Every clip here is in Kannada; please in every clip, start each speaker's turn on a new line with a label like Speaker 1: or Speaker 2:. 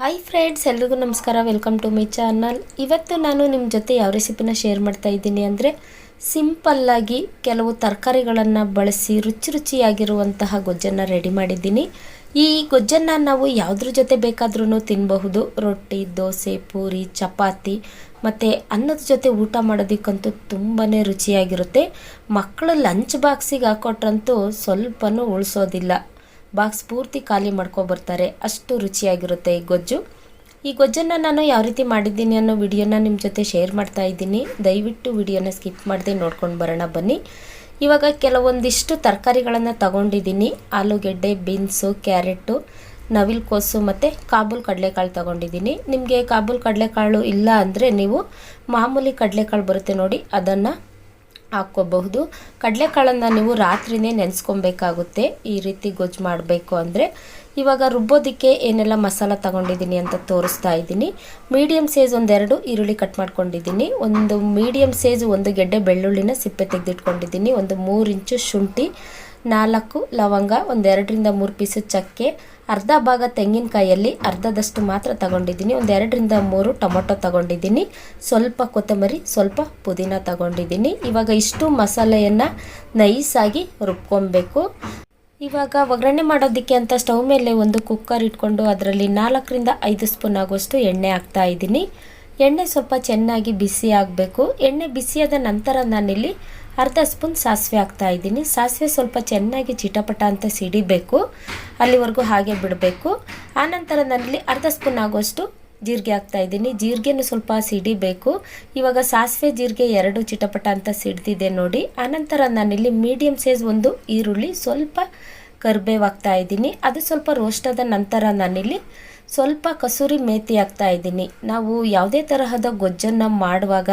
Speaker 1: ಹಾಯ್ ಫ್ರೆಂಡ್ಸ್, ಎಲ್ರಿಗೂ ನಮಸ್ಕಾರ. Welcome to my channel. ಇವತ್ತು ನಾನು ನಿಮ್ಮ ಜೊತೆ ಯಾವ ರೆಸಿಪಿನ ಶೇರ್ ಮಾಡ್ತಾ ಇದ್ದೀನಿ ಅಂದರೆ, ಸಿಂಪಲ್ಲಾಗಿ ಕೆಲವು ತರಕಾರಿಗಳನ್ನು ಬಳಸಿ ರುಚಿಯಾಗಿರುವಂತಹ ಗೊಜ್ಜನ್ನು ರೆಡಿ ಮಾಡಿದ್ದೀನಿ. ಈ ಗೊಜ್ಜನ್ನು ನಾವು ಯಾವುದ್ರ ಜೊತೆ ಬೇಕಾದ್ರೂ ತಿನ್ನಬಹುದು. ರೊಟ್ಟಿ, ದೋಸೆ, ಪೂರಿ, ಚಪಾತಿ ಮತ್ತು ಅನ್ನದ ಜೊತೆ ಊಟ ಮಾಡೋದಕ್ಕಂತೂ ತುಂಬಾ ರುಚಿಯಾಗಿರುತ್ತೆ. ಮಕ್ಕಳು ಲಂಚ್ ಬಾಕ್ಸಿಗೆ ಹಾಕೊಟ್ರಂತೂ ಸ್ವಲ್ಪನೂ ಉಳಿಸೋದಿಲ್ಲ. ಬಾಕ್ಸ್ ಪೂರ್ತಿ ಖಾಲಿ ಮಾಡ್ಕೊಬರ್ತಾರೆ, ಅಷ್ಟು ರುಚಿಯಾಗಿರುತ್ತೆ ಈ ಗೊಜ್ಜನ್ನು ನಾನು ಯಾವ ರೀತಿ ಮಾಡಿದ್ದೀನಿ ಅನ್ನೋ ವಿಡಿಯೋನ ನಿಮ್ಮ ಜೊತೆ ಶೇರ್ ಮಾಡ್ತಾ ಇದ್ದೀನಿ. ದಯವಿಟ್ಟು ವಿಡಿಯೋನ ಸ್ಕಿಪ್ ಮಾಡದೆ ನೋಡ್ಕೊಂಡು ಬರೋಣ ಬನ್ನಿ. ಇವಾಗ ಕೆಲವೊಂದಿಷ್ಟು ತರಕಾರಿಗಳನ್ನು ತಗೊಂಡಿದ್ದೀನಿ. ಆಲೂಗೆಡ್ಡೆ, ಬೀನ್ಸು, ಕ್ಯಾರೆಟು, ನವಿಲುಕೋಸು ಮತ್ತು ಕಾಬೂಲ್ ಕಡಲೆಕಾಳು ತಗೊಂಡಿದ್ದೀನಿ. ನಿಮಗೆ ಕಾಬೂಲ್ ಕಡಲೆಕಾಳು ಇಲ್ಲ ಅಂದರೆ ನೀವು ಮಾಮೂಲಿ ಕಡಲೆಕಾಳು ಬರುತ್ತೆ ನೋಡಿ, ಅದನ್ನು ಹಾಕ್ಕೋಬಹುದು. ಕಡಲೆಕಾಳನ್ನು ನೀವು ರಾತ್ರಿನೇ ನೆನೆಸ್ಕೊಬೇಕಾಗುತ್ತೆ ಈ ರೀತಿ ಗೊಜ್ಜು ಮಾಡಬೇಕು ಅಂದರೆ. ಇವಾಗ ರುಬ್ಬೋದಕ್ಕೆ ಏನೆಲ್ಲ ಮಸಾಲ ತಗೊಂಡಿದ್ದೀನಿ ಅಂತ ತೋರಿಸ್ತಾ ಇದ್ದೀನಿ. ಮೀಡಿಯಮ್ ಸೈಜ್ ಒಂದೆರಡು ಈರುಳ್ಳಿ ಕಟ್ ಮಾಡ್ಕೊಂಡಿದ್ದೀನಿ. ಒಂದು ಮೀಡಿಯಮ್ ಸೈಜ್ ಒಂದು ಗೆಡ್ಡೆ ಬೆಳ್ಳುಳ್ಳಿನ ಸಿಪ್ಪೆ ತೆಗೆದಿಟ್ಕೊಂಡಿದ್ದೀನಿ. ಒಂದು 3 ಇಂಚು ಶುಂಠಿ, 4 ಲವಂಗ, ಒಂದು 2ರಿಂದ 3 ಪೀಸು ಚಕ್ಕೆ, ಅರ್ಧ ಭಾಗ ತೆಂಗಿನಕಾಯಲ್ಲಿ ಅರ್ಧದಷ್ಟು ಮಾತ್ರ ತಗೊಂಡಿದ್ದೀನಿ. ಒಂದು 2ರಿಂದ 3 ಟೊಮೊಟೊ ತಗೊಂಡಿದ್ದೀನಿ. ಸ್ವಲ್ಪ ಕೊತ್ತಂಬರಿ, ಸ್ವಲ್ಪ ಪುದೀನ ತಗೊಂಡಿದ್ದೀನಿ. ಇವಾಗ ಇಷ್ಟು ಮಸಾಲೆಯನ್ನು ನೈಸಾಗಿ ರುಬ್ಕೊಬೇಕು. ಇವಾಗ ಒಗ್ಗರಣೆ ಮಾಡೋದಕ್ಕೆ ಅಂತ ಸ್ಟವ್ ಮೇಲೆ ಒಂದು ಕುಕ್ಕರ್ ಇಟ್ಕೊಂಡು ಅದರಲ್ಲಿ 4ರಿಂದ 5 ಸ್ಪೂನ್ ಆಗುವಷ್ಟು ಎಣ್ಣೆ ಹಾಕ್ತಾ ಇದ್ದೀನಿ. ಎಣ್ಣೆ ಸ್ವಲ್ಪ ಚೆನ್ನಾಗಿ ಬಿಸಿ ಆಗಬೇಕು. ಎಣ್ಣೆ ಬಿಸಿಯಾದ ನಂತರ ನಾನಿಲ್ಲಿ ಅರ್ಧ ಸ್ಪೂನ್ ಸಾಸಿವೆ ಹಾಕ್ತಾ ಇದ್ದೀನಿ. ಸಾಸಿವೆ ಸ್ವಲ್ಪ ಚೆನ್ನಾಗಿ ಚಿಟಪಟ ಅಂತ ಸಿಡಿಬೇಕು, ಅಲ್ಲಿವರೆಗೂ ಹಾಗೆ ಬಿಡಬೇಕು. ಆನಂತರ ನಾನಿಲ್ಲಿ ಅರ್ಧ ಸ್ಪೂನ್ ಆಗುವಷ್ಟು ಜೀರಿಗೆ ಹಾಕ್ತಾ ಇದ್ದೀನಿ. ಜೀರಿಗೆನೂ ಸ್ವಲ್ಪ ಸಿಡಿಬೇಕು. ಇವಾಗ ಸಾಸಿವೆ ಜೀರಿಗೆ 2 ಚಿಟಪಟ ಅಂತ ಸಿಡ್ದಿದೆ ನೋಡಿ. ಆನಂತರ ನಾನಿಲ್ಲಿ ಮೀಡಿಯಮ್ ಸೈಜ್ ಒಂದು ಈರುಳ್ಳಿ, ಸ್ವಲ್ಪ ಕರಿಬೇವು ಹಾಕ್ತಾ ಇದ್ದೀನಿ. ಅದು ಸ್ವಲ್ಪ ರೋಸ್ಟ್ ಆದ ನಂತರ ನಾನಿಲ್ಲಿ ಸ್ವಲ್ಪ ಕಸೂರಿ ಮೇಥಿ ಹಾಕ್ತಾ ಇದ್ದೀನಿ. ನಾವು ಯಾವುದೇ ತರಹದ ಗೊಜ್ಜನ್ನು ಮಾಡುವಾಗ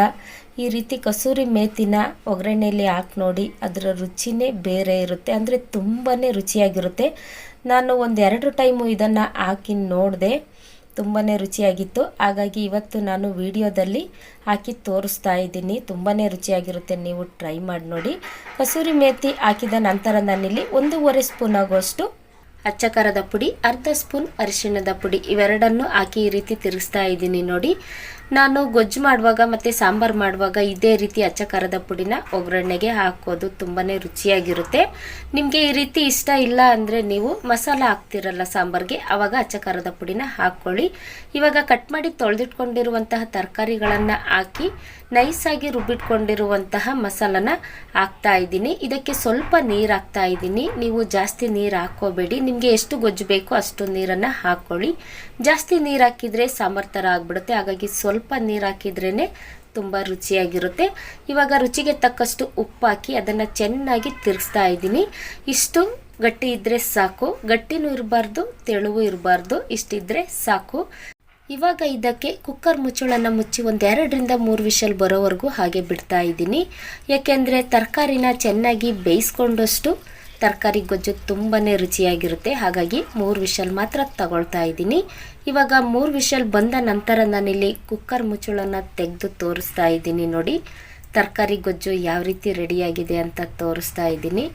Speaker 1: ಈ ರೀತಿ ಕಸೂರಿ ಮೇಥಿನ ಒಗ್ಗರಣೆಯಲ್ಲಿ ಹಾಕಿ ನೋಡಿ, ಅದರ ರುಚಿನೇ ಬೇರೆ ಇರುತ್ತೆ, ಅಂದರೆ ತುಂಬಾ ರುಚಿಯಾಗಿರುತ್ತೆ. ನಾನು 1-2 ಟೈಮು ಇದನ್ನು ಹಾಕಿ ನೋಡಿದೆ, ತುಂಬಾ ರುಚಿಯಾಗಿತ್ತು. ಹಾಗಾಗಿ ಇವತ್ತು ನಾನು ವಿಡಿಯೋದಲ್ಲಿ ಹಾಕಿ ತೋರಿಸ್ತಾ ಇದ್ದೀನಿ. ತುಂಬಾ ರುಚಿಯಾಗಿರುತ್ತೆ, ನೀವು ಟ್ರೈ ಮಾಡಿ ನೋಡಿ. ಕಸೂರಿ ಮೇಥಿ ಹಾಕಿದ ನಂತರ ನಾನಿಲ್ಲಿ 1.5 ಸ್ಪೂನ್ ಆಗುವಷ್ಟು ಅಚ್ಚ ಖಾರದ ಪುಡಿ, ಅರ್ಧ ಸ್ಪೂನ್ ಅರಿಶಿಣದ ಪುಡಿ, ಇವೆರಡನ್ನು ಹಾಕಿ ಈ ರೀತಿ ತಿರುಗಿಸ್ತಾ ಇದ್ದೀನಿ ನೋಡಿ. ನಾನು ಗೊಜ್ಜು ಮಾಡುವಾಗ ಮತ್ತು ಸಾಂಬಾರು ಮಾಡುವಾಗ ಇದೇ ರೀತಿ ಅಚ್ಚ ಖಾರದ ಪುಡಿನ ಒಗ್ಗರಣೆಗೆ ಹಾಕೋದು, ತುಂಬಾ ರುಚಿಯಾಗಿರುತ್ತೆ. ನಿಮಗೆ ಈ ರೀತಿ ಇಷ್ಟ ಇಲ್ಲ ಅಂದರೆ ನೀವು ಮಸಾಲ ಹಾಕ್ತಿರಲ್ಲ ಸಾಂಬಾರಿಗೆ, ಆವಾಗ ಅಚ್ಚ ಖಾರದ ಪುಡಿನ ಹಾಕ್ಕೊಳ್ಳಿ. ಇವಾಗ ಕಟ್ ಮಾಡಿ ತೊಳೆದಿಟ್ಕೊಂಡಿರುವಂತಹ ತರಕಾರಿಗಳನ್ನು ಹಾಕಿ ನೈಸಾಗಿ ರುಬ್ಬಿಟ್ಕೊಂಡಿರುವಂತಹ ಮಸಾಲನ ಹಾಕ್ತಾ ಇದ್ದೀನಿ. ಇದಕ್ಕೆ ಸ್ವಲ್ಪ ನೀರು ಹಾಕ್ತಾ ಇದ್ದೀನಿ. ನೀವು ಜಾಸ್ತಿ ನೀರು ಹಾಕ್ಕೋಬೇಡಿ, ನಿಮಗೆ ಎಷ್ಟು ಗೊಜ್ಜು ಬೇಕೋ ಅಷ್ಟು ನೀರನ್ನು ಹಾಕ್ಕೊಳ್ಳಿ. ಜಾಸ್ತಿ ನೀರು ಹಾಕಿದರೆ ಸಾಂಬಾರು ಥರ ಆಗಿಬಿಡುತ್ತೆ, ಹಾಗಾಗಿ ಸ್ವಲ್ಪ ನೀರು ಹಾಕಿದ್ರೇ ತುಂಬ ರುಚಿಯಾಗಿರುತ್ತೆ. ಇವಾಗ ರುಚಿಗೆ ತಕ್ಕಷ್ಟು ಉಪ್ಪು ಹಾಕಿ ಅದನ್ನು ಚೆನ್ನಾಗಿ ತಿರುಗಿಸ್ತಾ ಇದ್ದೀನಿ. ಇಷ್ಟು ಗಟ್ಟಿ ಇದ್ದರೆ ಸಾಕು, ಗಟ್ಟಿನೂ ಇರಬಾರ್ದು, ತೆಳುವೂ ಇರಬಾರ್ದು, ಇಷ್ಟಿದ್ರೆ ಸಾಕು. ಇವಾಗ ಇದಕ್ಕೆ ಕುಕ್ಕರ್ ಮುಚ್ಚಳನ್ನು ಮುಚ್ಚಿ 1-2ರಿಂದ 3 ವಿಷಲ್ ಬರೋವರೆಗೂ ಹಾಗೆ ಬಿಡ್ತಾ ಇದ್ದೀನಿ. ಯಾಕೆಂದರೆ ತರಕಾರಿನ ಚೆನ್ನಾಗಿ ಬೇಯಿಸ್ಕೊಂಡಷ್ಟು ತರಕಾರಿ ಗೊಜ್ಜು ತುಂಬಾ ರುಚಿಯಾಗಿರುತ್ತೆ. ಹಾಗಾಗಿ 3 ವಿಷಲ್ ಮಾತ್ರ ತಗೊಳ್ತಾ ಇದ್ದೀನಿ. ಇವಾಗ 3 ವಿಷಲ್ ಬಂದ ನಂತರ ನಾನಿಲ್ಲಿ ಕುಕ್ಕರ್ ಮುಚ್ಚಳನ್ನು ತೆಗೆದು ತೋರಿಸ್ತಾ ಇದ್ದೀನಿ ನೋಡಿ. ತರಕಾರಿ ಗೊಜ್ಜು ಯಾವ ರೀತಿ ರೆಡಿಯಾಗಿದೆ ಅಂತ ತೋರಿಸ್ತಾ ಇದ್ದೀನಿ.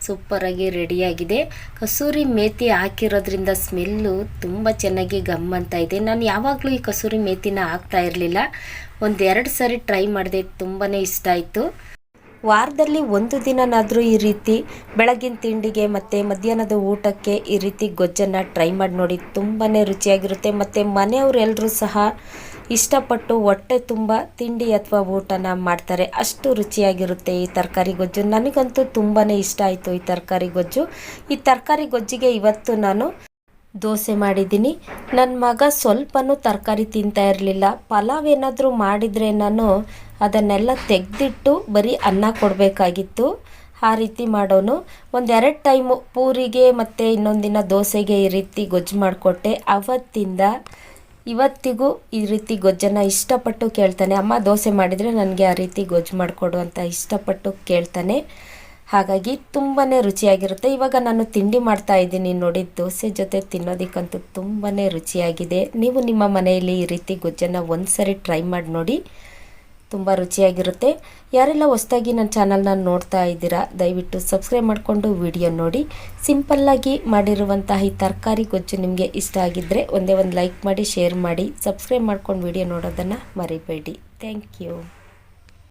Speaker 1: ಸೂಪರಾಗಿ ರೆಡಿಯಾಗಿದೆ. ಕಸೂರಿ ಮೇಥಿ ಹಾಕಿರೋದ್ರಿಂದ ಸ್ಮೆಲ್ಲು ತುಂಬ ಚೆನ್ನಾಗಿ ಗಮ್ಮಂತ ಇದೆ. ನಾನು ಯಾವಾಗಲೂ ಈ ಕಸೂರಿ ಮೇಥಿನ ಹಾಕ್ತಾ ಇರಲಿಲ್ಲ. 1-2 ಸರಿ ಟ್ರೈ ಮಾಡಿದೆ, ತುಂಬಾ ಇಷ್ಟ ಆಯಿತು. ವಾರದಲ್ಲಿ 1 ದಿನನಾದರೂ ಈ ರೀತಿ ಬೆಳಗಿನ ತಿಂಡಿಗೆ ಮತ್ತು ಮಧ್ಯಾಹ್ನದ ಊಟಕ್ಕೆ ಈ ರೀತಿ ಗೊಜ್ಜನ್ನು ಟ್ರೈ ಮಾಡಿ ನೋಡಿ, ತುಂಬಾ ರುಚಿಯಾಗಿರುತ್ತೆ. ಮತ್ತು ಮನೆಯವರೆಲ್ಲರೂ ಸಹ ಇಷ್ಟಪಟ್ಟು ಹೊಟ್ಟೆ ತುಂಬ ತಿಂಡಿ ಅಥವಾ ಊಟನ ಮಾಡ್ತಾರೆ, ಅಷ್ಟು ರುಚಿಯಾಗಿರುತ್ತೆ ಈ ತರಕಾರಿ ಗೊಜ್ಜು. ನನಗಂತೂ ತುಂಬಾ ಇಷ್ಟ ಆಯಿತು ಈ ತರಕಾರಿ ಗೊಜ್ಜು. ಈ ತರಕಾರಿ ಗೊಜ್ಜಿಗೆ ಇವತ್ತು ನಾನು ದೋಸೆ ಮಾಡಿದ್ದೀನಿ. ನನ್ನ ಮಗ ಸ್ವಲ್ಪನೂ ತರಕಾರಿ ತಿಂತಾ ಇರಲಿಲ್ಲ. ಪಲಾವ್ ಏನಾದರೂ ಮಾಡಿದರೆ ನಾನು ಅದನ್ನೆಲ್ಲ ತೆಗೆದಿಟ್ಟು ಬರೀ ಅನ್ನ ಕೊಡಬೇಕಾಗಿತ್ತು, ಆ ರೀತಿ ಮಾಡೋನು. 1-2 ಟೈಮು ಪೂರಿಗೆ ಮತ್ತು ಇನ್ನೊಂದು ದಿನ ದೋಸೆಗೆ ಈ ರೀತಿ ಗೊಜ್ಜು ಮಾಡಿಕೊಟ್ಟೆ. ಅವತ್ತಿಂದ ಇವತ್ತಿಗೂ ಈ ರೀತಿ ಗೊಜ್ಜನ್ನು ಇಷ್ಟಪಟ್ಟು ಕೇಳ್ತಾನೆ. ಅಮ್ಮ ದೋಸೆ ಮಾಡಿದರೆ ನನಗೆ ಆ ರೀತಿ ಗೊಜ್ಜು ಮಾಡಿಕೊಡು ಅಂತ ಇಷ್ಟಪಟ್ಟು ಕೇಳ್ತಾನೆ. ಹಾಗಾಗಿ ತುಂಬಾ ರುಚಿಯಾಗಿರುತ್ತೆ. ಇವಾಗ ನಾನು ತಿಂಡಿ ಮಾಡ್ತಾ ಇದ್ದೀನಿ ನೋಡಿ. ದೋಸೆ ಜೊತೆ ತಿನ್ನೋದಕ್ಕಂತೂ ತುಂಬಾ ರುಚಿಯಾಗಿದೆ. ನೀವು ನಿಮ್ಮ ಮನೆಯಲ್ಲಿ ಈ ರೀತಿ ಗೊಜ್ಜನ್ನು 1 ಸರಿ ಟ್ರೈ ಮಾಡಿ ನೋಡಿ, ತುಂಬ ರುಚಿಯಾಗಿರುತ್ತೆ. ಯಾರೆಲ್ಲ ಹೊಸದಾಗಿ ನನ್ನ ಚಾನಲ್ನ ನೋಡ್ತಾ ಇದ್ದೀರಾ ದಯವಿಟ್ಟು ಸಬ್ಸ್ಕ್ರೈಬ್ ಮಾಡಿಕೊಂಡು ವಿಡಿಯೋ ನೋಡಿ. ಸಿಂಪಲ್ಲಾಗಿ ಮಾಡಿರುವಂತಹ ಈ ತರಕಾರಿ ಗೊಜ್ಜು ನಿಮಗೆ ಇಷ್ಟ ಆಗಿದ್ದರೆ ಒಂದೇ ಒಂದು ಲೈಕ್ ಮಾಡಿ, ಶೇರ್ ಮಾಡಿ, ಸಬ್ಸ್ಕ್ರೈಬ್ ಮಾಡ್ಕೊಂಡು ವಿಡಿಯೋ ನೋಡೋದನ್ನು ಮರಿಬೇಡಿ. Thank you.